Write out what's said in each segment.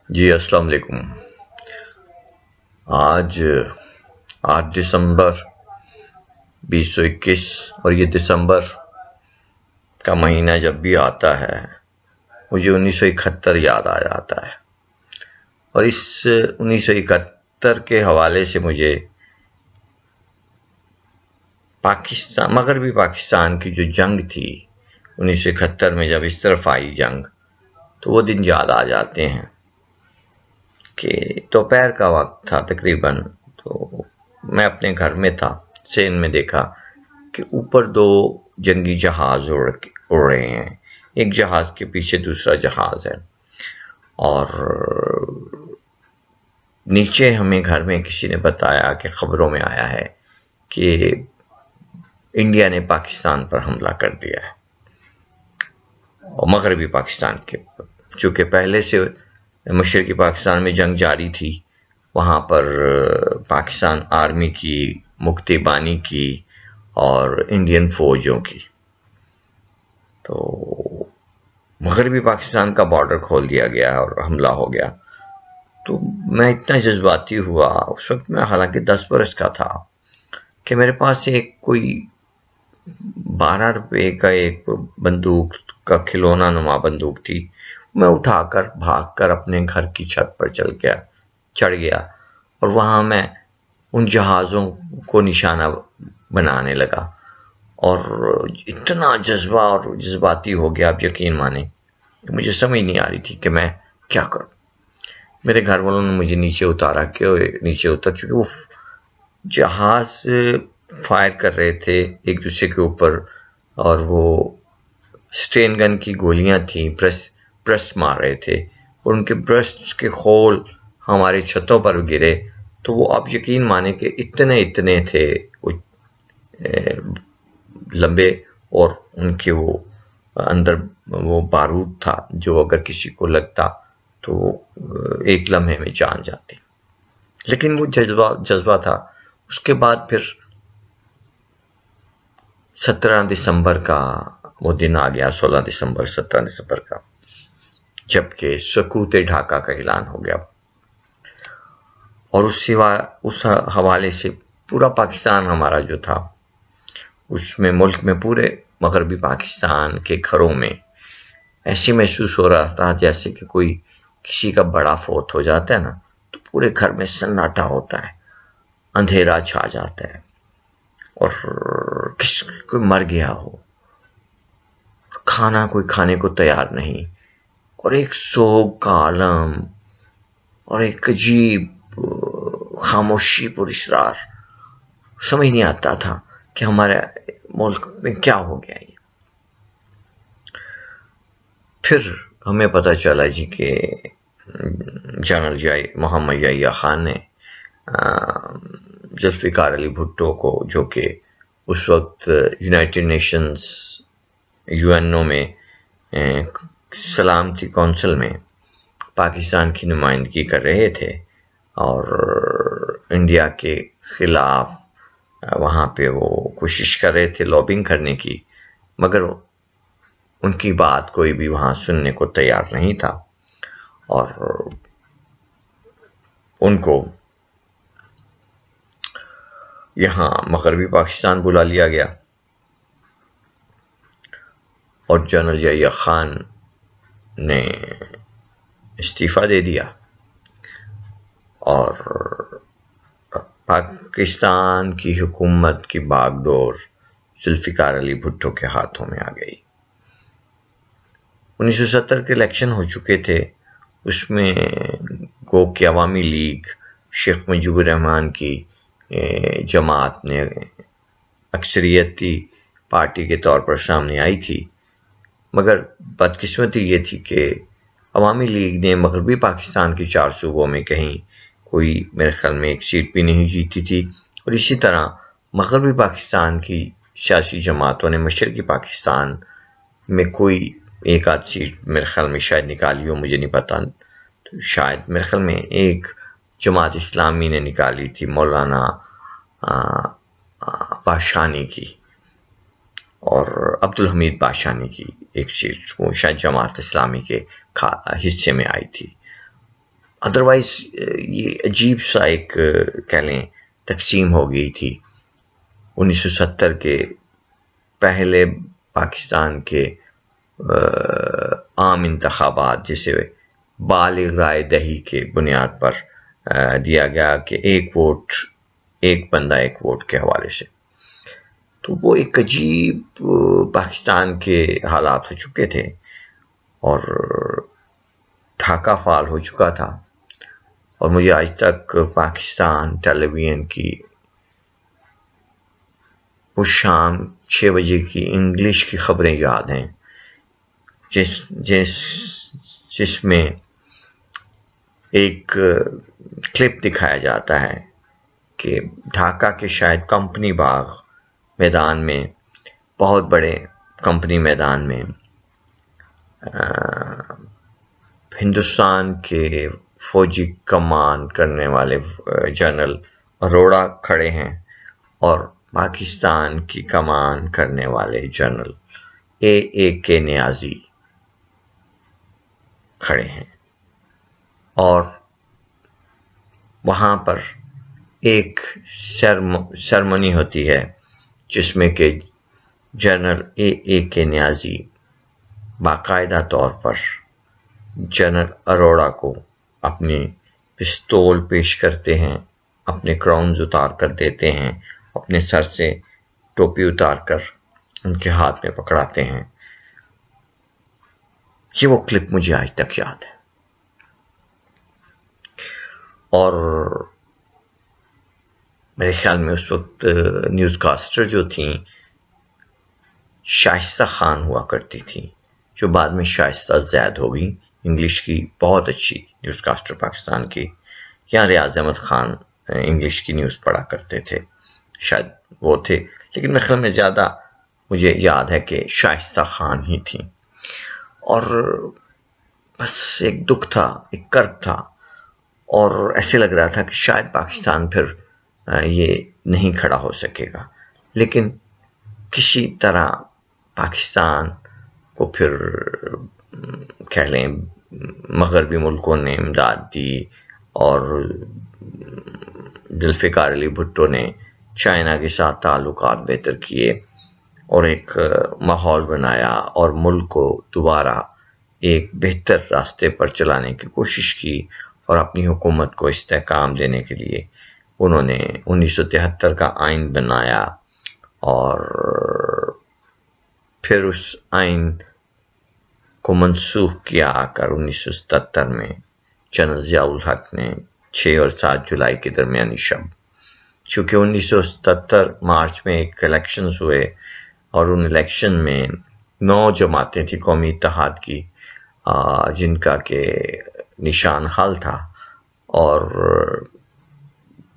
جی السلام علیکم۔ آج 8 دسمبر 2021 اور یہ دسمبر کا مہینہ جب بھی آتا ہے مجھے 1971 یاد آ جاتا ہے، اور اس 1971 کے حوالے سے مجھے مغربی پاکستان کی جو جنگ تھی 1971 میں، جب اس طرف آئی جنگ، تو وہ دن یاد آ جاتے ہیں کہ دوپہر کا وقت تھا تقریباً، تو میں اپنے گھر میں تھا، سین میں دیکھا کہ اوپر 2 جنگی جہاز اڑ رہے ہیں، ایک جہاز کے پیچھے دوسرا جہاز ہے، اور نیچے ہمیں گھر میں کسی نے بتایا کہ خبروں میں آیا ہے کہ انڈیا نے پاکستان پر حملہ کر دیا ہے، اور مغربی پاکستان کے، چونکہ پہلے سے مشرقی پاکستان میں جنگ جاری تھی، وہاں پر پاکستان آرمی کی مکتیبانی کی اور انڈین فوجوں کی، تو مغربی پاکستان کا بارڈر کھول دیا گیا اور حملہ ہو گیا۔ تو میں اتنا جذباتی ہوا اس وقت، میں حالانکہ 10 برس کا تھا، کہ میرے پاس ایک کوئی 12 روپے کا ایک بندوق کا کھلونا نما بندوق تھی، میں اٹھا کر بھاگ کر اپنے گھر کی چھت پر چڑھ گیا، اور وہاں میں ان جہازوں کو نشانہ بنانے لگا، اور اتنا جذبہ اور جذباتی ہو گیا، آپ یقین مانیں کہ مجھے سمجھ نہیں آ رہی تھی کہ میں کیا کروں۔ میرے گھر والوں نے مجھے نیچے اتارا، کہ نیچے اتر، چونکہ وہ جہاز فائر کر رہے تھے ایک دوسرے کے اوپر، اور وہ سٹین گن کی گولیاں تھیں، برسٹ مار رہے تھے، اور ان کے برسٹ کے خول ہمارے چھتوں پر گرے، تو وہ آپ یقین مانیں کہ اتنے تھے وہ لمبے، اور ان کے وہ اندر وہ بارود تھا جو اگر کسی کو لگتا تو ایک لمحے میں جان جاتی، لیکن وہ جذبہ تھا۔ اس کے بعد پھر 17 دسمبر کا وہ دن آ گیا، 16 دسمبر 17 دسمبر کا، جبکہ سقوط ڈھاکہ کا اعلان ہو گیا، اور اس حوالے سے پورا پاکستان ہمارا جو تھا، اس میں ملک میں پورے مغربی پاکستان کے گھروں میں ایسے محسوس ہو رہا تھا جیسے کہ کوئی کسی کا بڑا فوت ہو جاتا ہے نا، تو پورے گھر میں سناٹا ہوتا ہے، اندھیرا چھا جاتا ہے، اور کوئی مر گیا ہو، کوئی کھانے کو تیار نہیں، اور ایک سوگ کا عالم، اور ایک عجیب خاموشی پر اسرار، سمجھ نہیں آتا تھا کہ ہمارے ملک میں کیا ہو گیا۔ یہ پھر ہمیں پتہ چلا جی کہ جنرل محمد یحییٰ خان نے ذوالفقار علی بھٹو کو، جو کہ اس وقت یونائٹڈ نیشنز UNO میں سلامتی کونسل میں پاکستان کی نمائندگی کر رہے تھے، اور انڈیا کے خلاف وہاں پہ وہ کوشش کر رہے تھے لابنگ کرنے کی، مگر ان کی بات کوئی بھی وہاں سننے کو تیار نہیں تھا، اور ان کو یہاں مغربی پاکستان بلا لیا گیا، اور جنرل یحییٰ خان نے استعفیٰ دے دیا، اور پاکستان کی حکومت کی باغ ڈور ذوالفقار علی بھٹو کے ہاتھوں میں آ گئی۔ 1970 کے الیکشن ہو چکے تھے، اس میں گو کہ عوامی لیگ شیخ مجیب الرحمان کی جماعت نے اکثریتی پارٹی کے طور پر سامنے آئی تھی، مگر بدقسمتی یہ تھی کہ عوامی لیگ نے مغربی پاکستان کے 4 صوبوں میں کہیں کوئی میرے خیال میں 1 سیٹ بھی نہیں جیتی تھی، اور اسی طرح مغربی پاکستان کی سیاسی جماعتوں نے مشرقی پاکستان میں کوئی 1 آدھ سیٹ میرے خیال میں شاید نکالی ہو، مجھے نہیں پتا، تو شاید میرے خیال میں ایک جماعت اسلامی نے نکالی تھی، مولانا باشانی کی، اور عبدالحمید باشانی کی 1 سیٹ، وہ شاید جماعت اسلامی کے حصے میں آئی تھی، ادروائز یہ عجیب سا ایک کہہ لیں تقسیم ہو گئی تھی 1970 کے پہلے پاکستان کے عام انتخابات، جسے بالغ رائے دہی کے بنیاد پر دیا گیا کہ ایک ووٹ ایک بندہ ایک ووٹ کے حوالے سے، تو وہ ایک عجیب پاکستان کے حالات ہو چکے تھے اور ڈھاکہ فال ہو چکا تھا، اور مجھے آج تک پاکستان ٹیلی ویژن کی وہ شام 6 بجے کی انگلش کی خبریں یاد ہیں جس میں ایک کلپ دکھایا جاتا ہے کہ ڈھاکہ کے شاید کمپنی باغ میدان میں، بہت بڑے کمپنی میدان میں، ہندوستان کے فوجی کمان کرنے والے جنرل اروڑا کھڑے ہیں اور پاکستان کی کمان کرنے والے جنرل اے کے نیازی کھڑے ہیں، اور وہاں پر ایک سرمنی ہوتی ہے جس میں کہ جنرل اے کے نیازی باقاعدہ طور پر جنرل اروڑا کو اپنی پستول پیش کرتے ہیں، اپنے کراؤنز اتار کر دیتے ہیں، اپنے سر سے ٹوپی اتار کر ان کے ہاتھ میں پکڑاتے ہیں۔ یہ وہ کلپ مجھے آج تک یاد ہے، اور میرے خیال میں اس وقت نیوز کاسٹر جو تھیں شائستہ خان ہوا کرتی تھی، جو بعد میں شائستہ زید ہو گئی، انگلش کی بہت اچھی نیوز کاسٹر پاکستان کی۔ یہاں ریاض احمد خان انگلش کی نیوز پڑھا کرتے تھے، شاید وہ تھے، لیکن میرے خیال میں زیادہ مجھے یاد ہے کہ شائستہ خان ہی تھیں۔ اور بس ایک دکھ تھا، ایک کرب تھا، اور ایسے لگ رہا تھا کہ شاید پاکستان پھر یہ نہیں کھڑا ہو سکے گا، لیکن کسی طرح پاکستان کو پھر کہہ لیں مغربی ملکوں نے امداد دی، اور ذوالفقار علی بھٹو نے چائنا کے ساتھ تعلقات بہتر کیے اور ایک ماحول بنایا اور ملک کو دوبارہ ایک بہتر راستے پر چلانے کی کوشش کی، اور اپنی حکومت کو استحکام دینے کے لیے انہوں نے 1973 کا آئین بنایا، اور پھر اس آئین کو منسوخ کیا کر 1977 میں جنرل ضیاء الحق نے 6 اور 7 جولائی کے درمیانی شب، چونکہ 1977 مارچ میں ایک الیکشنز ہوئے، اور ان الیکشن میں 9 جماعتیں تھیں قومی اتحاد کی، جن کا کہ نشان حل تھا، اور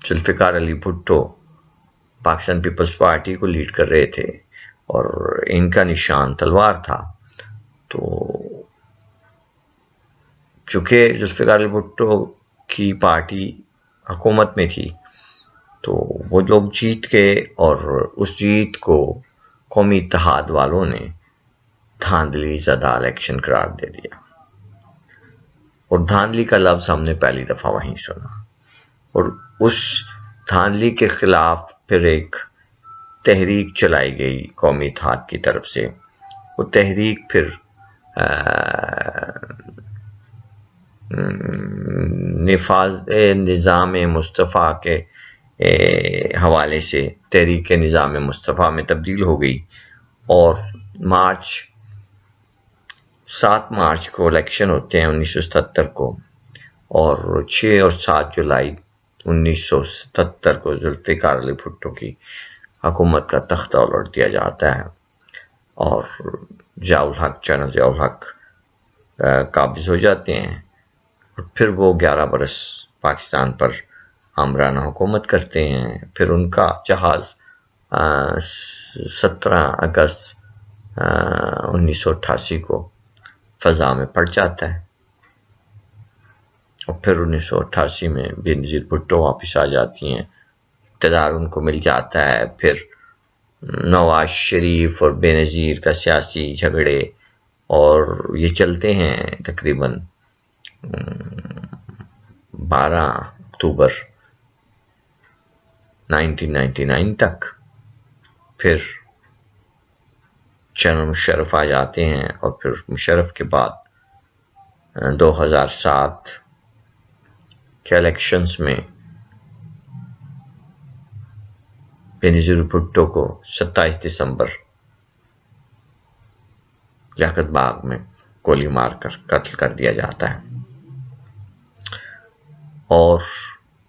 ذوالفقار علی بھٹو پاکستان پیپلز پارٹی کو لیڈ کر رہے تھے، اور ان کا نشان تلوار تھا۔ تو چونکہ ذوالفقار علی بھٹو کی پارٹی حکومت میں تھی، تو وہ لوگ جیت گئے، اور اس جیت کو قومی اتحاد والوں نے دھاندلی زدہ الیکشن قرار دے دیا، اور دھاندلی کا لفظ ہم نے پہلی دفعہ وہیں سنا، اور اس دھاندلی کے خلاف پھر ایک تحریک چلائی گئی قومی اتحاد کی طرف سے۔ وہ تحریک پھر نفاذ نظام مصطفیٰ کے حوالے سے تحریک نظام مصطفیٰ میں تبدیل ہو گئی، اور 7 مارچ کو الیکشن ہوتے ہیں 1977 کو، اور 6 اور 7 جولائی 1977 کو ذوالفقار علی بھٹو کی حکومت کا تختہ الٹ دیا جاتا ہے، اور ضیاء الحق جنرل ضیاء الحق قابض ہو جاتے ہیں، اور پھر وہ 11 برس پاکستان پر آمرانہ حکومت کرتے ہیں۔ پھر ان کا جہاز 17 اگست 1988 کو فضا میں پڑ جاتا ہے، اور پھر 1988 میں بینظیر بھٹو واپس آ جاتی ہیں، اقتدار ان کو مل جاتا ہے۔ پھر نواز شریف اور بینظیر کا سیاسی جھگڑے، اور یہ چلتے ہیں تقریباً 12 اکتوبر 1999 تک. پھر جنرل مشرف آ جاتے ہیں اور پھر مشرف کے بعد 2007 کے الیکشنز میں بینظیر بھٹو کو 27 دسمبر لیاقت باغ میں گولی مار کر قتل کر دیا جاتا ہے. اور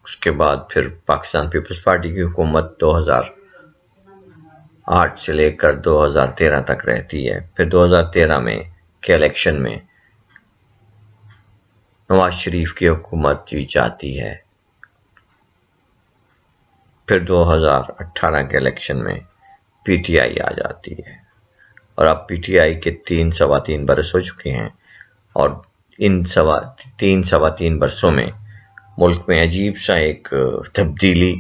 اس کے بعد پھر پاکستان پیپلز پارٹی کی حکومت 2008 سے لے کر 2013 تک رہتی ہے. پھر 2013 میں کے الیکشن میں نواز شریف کی حکومت جیت جاتی ہے. پھر 2018 کے الیکشن میں پی ٹی آئی آ جاتی ہے اور اب پی ٹی آئی کے 3 برس ہو چکے ہیں. اور ان 3 برسوں میں ملک میں عجیب سا ایک تبدیلی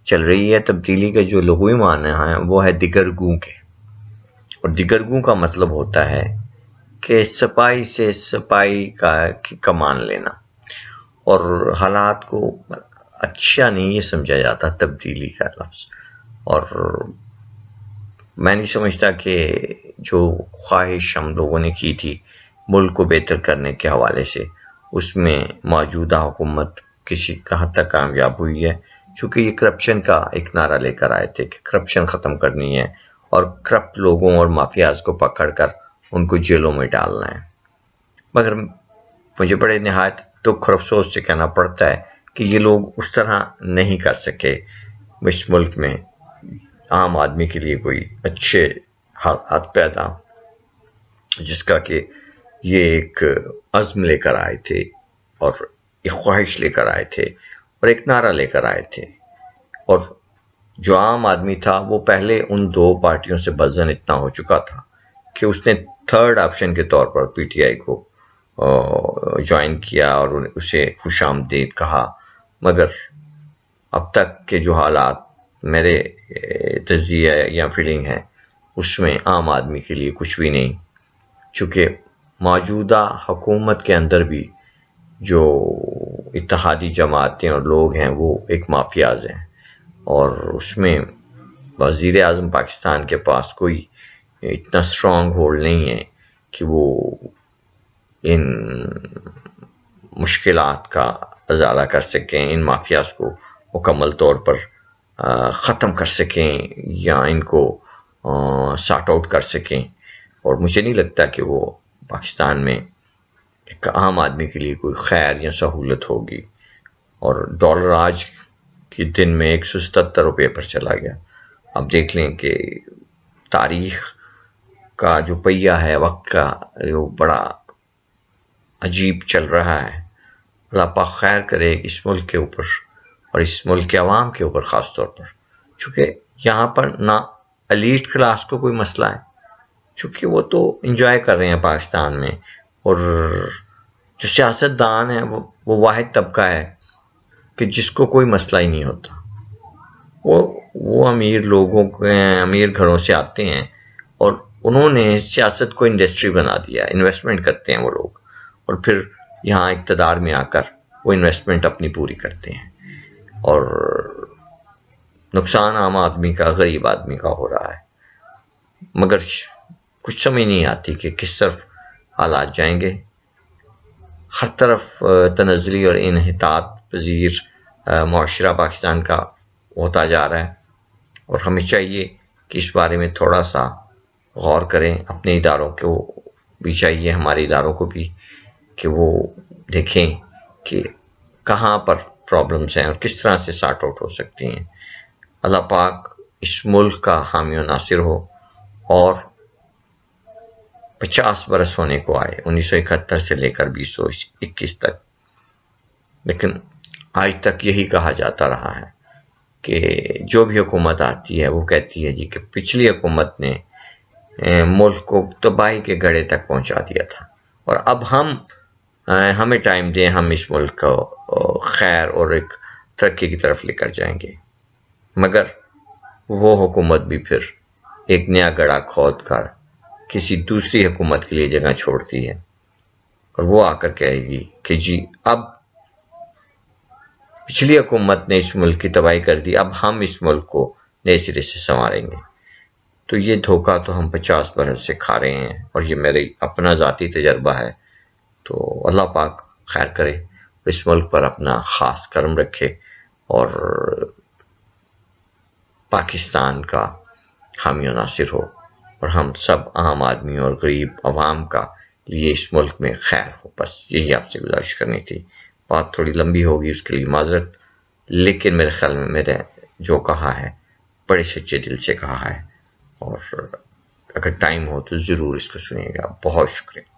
چل رہی ہے. تبدیلی کے جو لغوی معنی ہیں وہ ہے دگرگوں کے. اور دگرگوں کا مطلب ہوتا ہے کہ سپاہی سے سپاہی کا کمان لینا. اور حالات کو اچھا نہیں یہ سمجھا جاتا تبدیلی کا لفظ. اور میں نہیں سمجھتا کہ جو خواہش ہم لوگوں نے کی تھی ملک کو بہتر کرنے کے حوالے سے اس میں موجودہ حکومت کسی حد تک کامیاب ہوئی ہے. چونکہ یہ کرپشن کا ایک نعرہ لے کر آئے تھے کہ کرپشن ختم کرنی ہے اور کرپٹ لوگوں اور مافیاز کو پکڑ کر ان کو جیلوں میں ڈالنا ہے. مگر مجھے بڑے نہایت دکھ اور افسوس سے کہنا پڑتا ہے کہ یہ لوگ اس طرح نہیں کر سکے. اس ملک میں عام آدمی کے لیے کوئی اچھے حالات پیدا جس کا کہ یہ ایک عزم لے کر آئے تھے اور ایک خواہش لے کر آئے تھے اور ایک نعرہ لے کر آئے تھے. اور جو عام آدمی تھا وہ پہلے ان 2 پارٹیوں سے بزن اتنا ہو چکا تھا کہ اس نے تھرڈ آپشن کے طور پر پی ٹی آئی کو جوائن کیا اور اسے خوش آمدید کہا. مگر اب تک کے جو حالات میرے تجزیہ یا فیلنگ ہے اس میں عام آدمی کے لیے کچھ بھی نہیں. چونکہ موجودہ حکومت کے اندر بھی جو اتحادی جماعتیں اور لوگ ہیں وہ ایک مافیاز ہیں. اور اس میں وزیر اعظم پاکستان کے پاس کوئی اتنا اسٹرانگ ہولڈ نہیں ہے کہ وہ ان مشکلات کا ازالہ کر سکیں, ان مافیاز کو مکمل طور پر ختم کر سکیں یا ان کو سارٹ آؤٹ کر سکیں. اور مجھے نہیں لگتا کہ وہ پاکستان میں ایک عام آدمی کے لیے کوئی خیر یا سہولت ہوگی. اور ڈالر آج کے دن میں 177 روپے پر چلا گیا. اب دیکھ لیں کہ تاریخ کا جو پہیہ ہے وقت کا جو بڑا عجیب چل رہا ہے. اللہ پاک خیر کرے اس ملک کے اوپر اور اس ملک کے عوام کے اوپر خاص طور پر. چونکہ یہاں پر نہ ایلیٹ کلاس کو کوئی مسئلہ ہے چونکہ وہ تو انجوائے کر رہے ہیں پاکستان میں. اور جو سیاست دان ہے وہ واحد طبقہ ہے کہ جس کو کوئی مسئلہ ہی نہیں ہوتا. وہ امیر لوگوں کے امیر گھروں سے آتے ہیں اور انہوں نے سیاست کو انڈسٹری بنا دیا. انویسٹمنٹ کرتے ہیں وہ لوگ اور پھر یہاں اقتدار میں آ کر وہ انویسٹمنٹ اپنی پوری کرتے ہیں. اور نقصان عام آدمی کا, غریب آدمی کا ہو رہا ہے. مگر کچھ سمجھ نہیں آتی کہ کس طرف حالات جائیں گے. ہر طرف تنزلی اور انحطاط پذیر معاشرہ پاکستان کا ہوتا جا رہا ہے اور ہمیں چاہیے کہ اس بارے میں تھوڑا سا غور کریں. اپنے اداروں کو بھی چاہیے, ہمارے اداروں کو بھی, کہ وہ دیکھیں کہ کہاں پر پرابلمز ہیں اور کس طرح سے سارٹ آؤٹ ہو سکتی ہیں. اللہ پاک اس ملک کا حامی و ناصر ہو اور 50 برس ہونے کو آئے 1971 سے لے کر 2021 تک. لیکن آج تک یہی کہا جاتا رہا ہے کہ جو بھی حکومت آتی ہے وہ کہتی ہے جی کہ پچھلی حکومت نے ملک کو تباہی کے گڑھے تک پہنچا دیا تھا اور اب ہمیں ٹائم دیں, ہم اس ملک کو خیر اور ایک ترقی کی طرف لے کر جائیں گے. مگر وہ حکومت بھی پھر ایک نیا گڑھا کھود کر کسی دوسری حکومت کے لیے جگہ چھوڑتی ہے اور وہ آ کر کہے گی کہ جی اب پچھلی حکومت نے اس ملک کی تباہی کر دی، اب ہم اس ملک کو نئے سرے سے سنواریں گے۔ تو یہ دھوکہ تو ہم 50 برس سے کھا رہے ہیں، اور یہ میرے اپنا ذاتی تجربہ ہے۔ تو اللہ پاک خیر کرے، اس ملک پر اپنا خاص کرم رکھے، اور پاکستان کا حامی و ناصر ہو، اور ہم سب عام آدمیوں اور غریب عوام کا لیے اس ملک میں خیر ہو۔ بس یہی آپ سے گزارش کرنی تھی۔ بات تھوڑی لمبی ہوگی، اس کے لیے معذرت، لیکن میرے خیال میں میرے جو کہا ہے بڑے سچے دل سے کہا ہے، اور اگر ٹائم ہو تو ضرور اس کو سنیے گا۔ بہت شکریہ۔